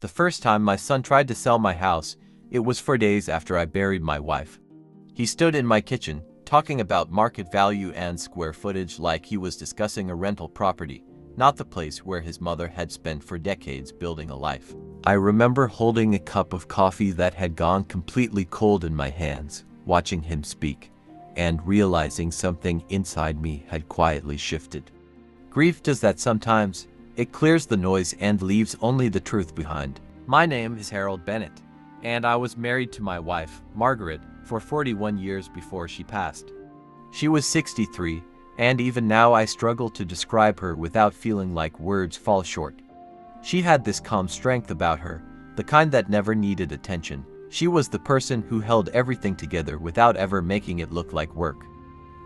The first time my son tried to sell my house, it was 4 days after I buried my wife. He stood in my kitchen, talking about market value and square footage like he was discussing a rental property, not the place where his mother had spent for decades building a life. I remember holding a cup of coffee that had gone completely cold in my hands, watching him speak, and realizing something inside me had quietly shifted. Grief does that sometimes. It clears the noise and leaves only the truth behind. My name is Harold Bennett, and I was married to my wife, Margaret, for 41 years before she passed. She was 63, and even now I struggle to describe her without feeling like words fall short. She had this calm strength about her, the kind that never needed attention. She was the person who held everything together without ever making it look like work.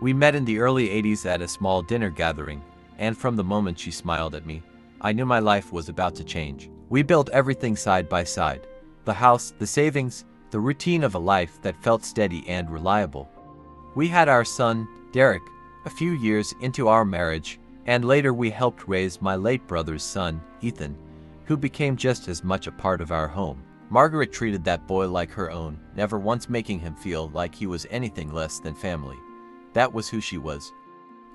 We met in the early 80s at a small dinner gathering, and from the moment she smiled at me, I knew my life was about to change. We built everything side by side: the house, the savings, the routine of a life that felt steady and reliable. We had our son, Derek, a few years into our marriage, and later we helped raise my late brother's son, Ethan, who became just as much a part of our home. Margaret treated that boy like her own, never once making him feel like he was anything less than family. That was who she was.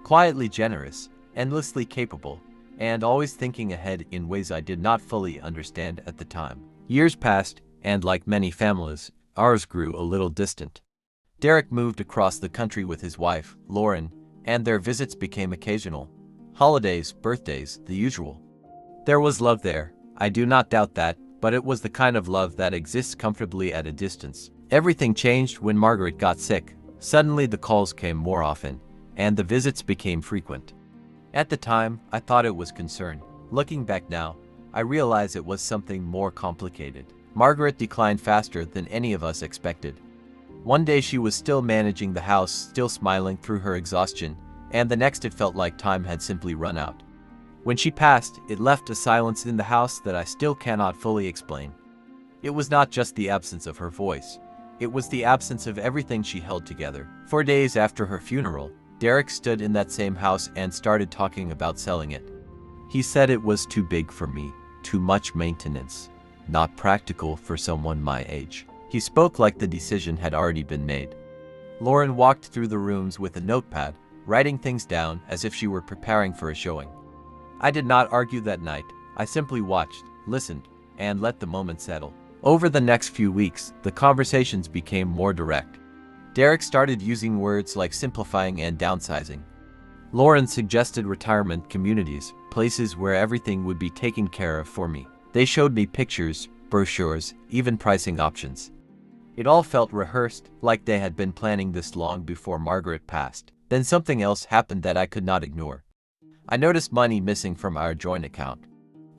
Quietly generous, endlessly capable, and always thinking ahead in ways I did not fully understand at the time. Years passed, and like many families, ours grew a little distant. Derek moved across the country with his wife, Lauren, and their visits became occasional. Holidays, birthdays, the usual. There was love there, I do not doubt that, but it was the kind of love that exists comfortably at a distance. Everything changed when Margaret got sick. Suddenly the calls came more often, and the visits became frequent. At the time, I thought it was concern. Looking back now, I realize it was something more complicated. Margaret declined faster than any of us expected. One day she was still managing the house, still smiling through her exhaustion, and the next it felt like time had simply run out. When she passed, it left a silence in the house that I still cannot fully explain. It was not just the absence of her voice. It was the absence of everything she held together. 4 days after her funeral, Derek stood in that same house and started talking about selling it. He said it was too big for me, too much maintenance, not practical for someone my age. He spoke like the decision had already been made. Lauren walked through the rooms with a notepad, writing things down as if she were preparing for a showing. I did not argue that night. I simply watched, listened, and let the moment settle. Over the next few weeks, the conversations became more direct. Derek started using words like simplifying and downsizing. Lauren suggested retirement communities, places where everything would be taken care of for me. They showed me pictures, brochures, even pricing options. It all felt rehearsed, like they had been planning this long before Margaret passed. Then something else happened that I could not ignore. I noticed money missing from our joint account.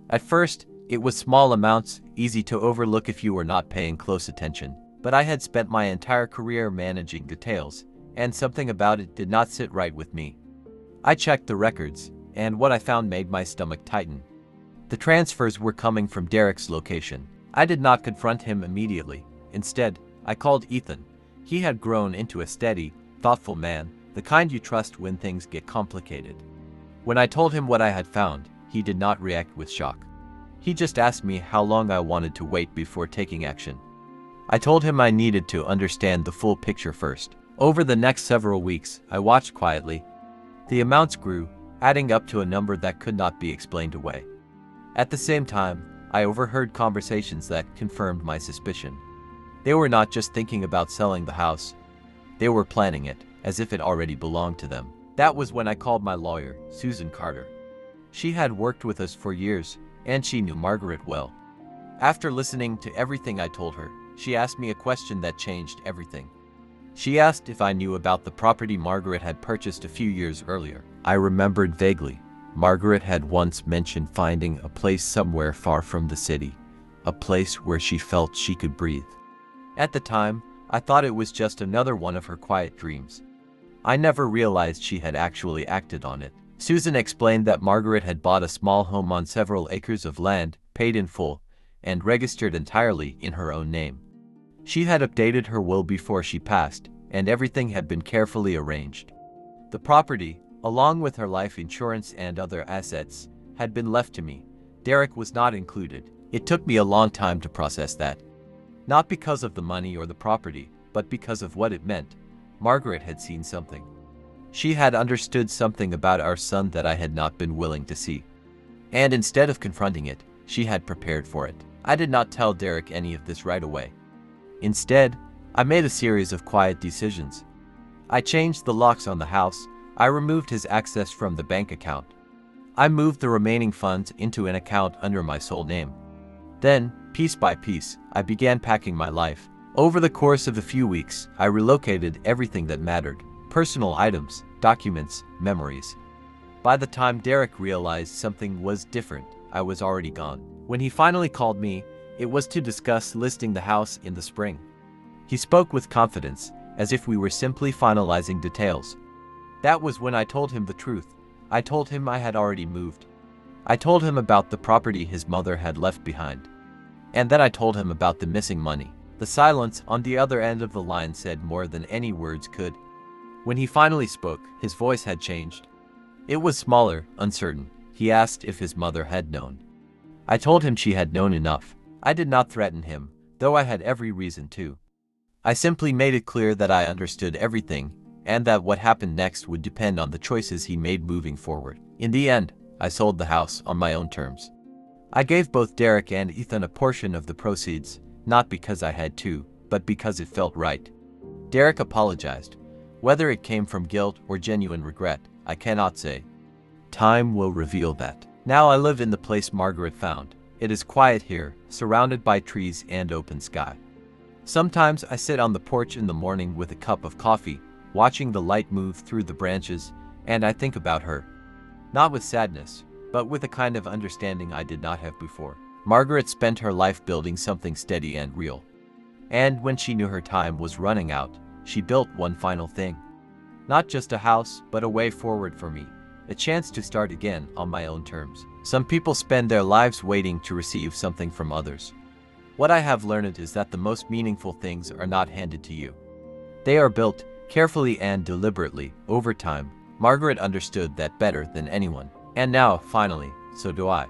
At first, it was small amounts, easy to overlook if you were not paying close attention. But I had spent my entire career managing details, and something about it did not sit right with me. I checked the records, and what I found made my stomach tighten. The transfers were coming from Derek's location. I did not confront him immediately. Instead, I called Ethan. He had grown into a steady, thoughtful man, the kind you trust when things get complicated. When I told him what I had found, he did not react with shock. He just asked me how long I wanted to wait before taking action. I told him I needed to understand the full picture first. Over the next several weeks, I watched quietly. The amounts grew, adding up to a number that could not be explained away. At the same time, I overheard conversations that confirmed my suspicion. They were not just thinking about selling the house. They were planning it, as if it already belonged to them. That was when I called my lawyer, Susan Carter. She had worked with us for years, and she knew Margaret well. After listening to everything I told her, she asked me a question that changed everything. She asked if I knew about the property Margaret had purchased a few years earlier. I remembered vaguely. Margaret had once mentioned finding a place somewhere far from the city, a place where she felt she could breathe. At the time, I thought it was just another one of her quiet dreams. I never realized she had actually acted on it. Susan explained that Margaret had bought a small home on several acres of land, paid in full, and registered entirely in her own name. She had updated her will before she passed, and everything had been carefully arranged. The property, along with her life insurance and other assets, had been left to me. Derek was not included. It took me a long time to process that. Not because of the money or the property, but because of what it meant. Margaret had seen something. She had understood something about our son that I had not been willing to see. And instead of confronting it, she had prepared for it. I did not tell Derek any of this right away. Instead, I made a series of quiet decisions. I changed the locks on the house. I removed his access from the bank account. I moved the remaining funds into an account under my sole name. Then, piece by piece, I began packing my life. Over the course of a few weeks, I relocated everything that mattered: personal items, documents, memories. By the time Derek realized something was different, I was already gone. When he finally called me, it was to discuss listing the house in the spring. He spoke with confidence, as if we were simply finalizing details. That was when I told him the truth. I told him I had already moved. I told him about the property his mother had left behind. And then I told him about the missing money. The silence on the other end of the line said more than any words could. When he finally spoke, his voice had changed. It was smaller, uncertain. He asked if his mother had known. I told him she had known enough. I did not threaten him, though I had every reason to. I simply made it clear that I understood everything, and that what happened next would depend on the choices he made moving forward. In the end, I sold the house on my own terms. I gave both Derek and Ethan a portion of the proceeds, not because I had to, but because it felt right. Derek apologized. Whether it came from guilt or genuine regret, I cannot say. Time will reveal that. Now I live in the place Margaret found. It is quiet here, surrounded by trees and open sky. Sometimes I sit on the porch in the morning with a cup of coffee, watching the light move through the branches, and I think about her. Not with sadness, but with a kind of understanding I did not have before. Margaret spent her life building something steady and real. And when she knew her time was running out, she built one final thing. Not just a house, but a way forward for me. A chance to start again on my own terms. Some people spend their lives waiting to receive something from others. What I have learned is that the most meaningful things are not handed to you. They are built, carefully and deliberately, over time. Margaret understood that better than anyone. And now, finally, so do I.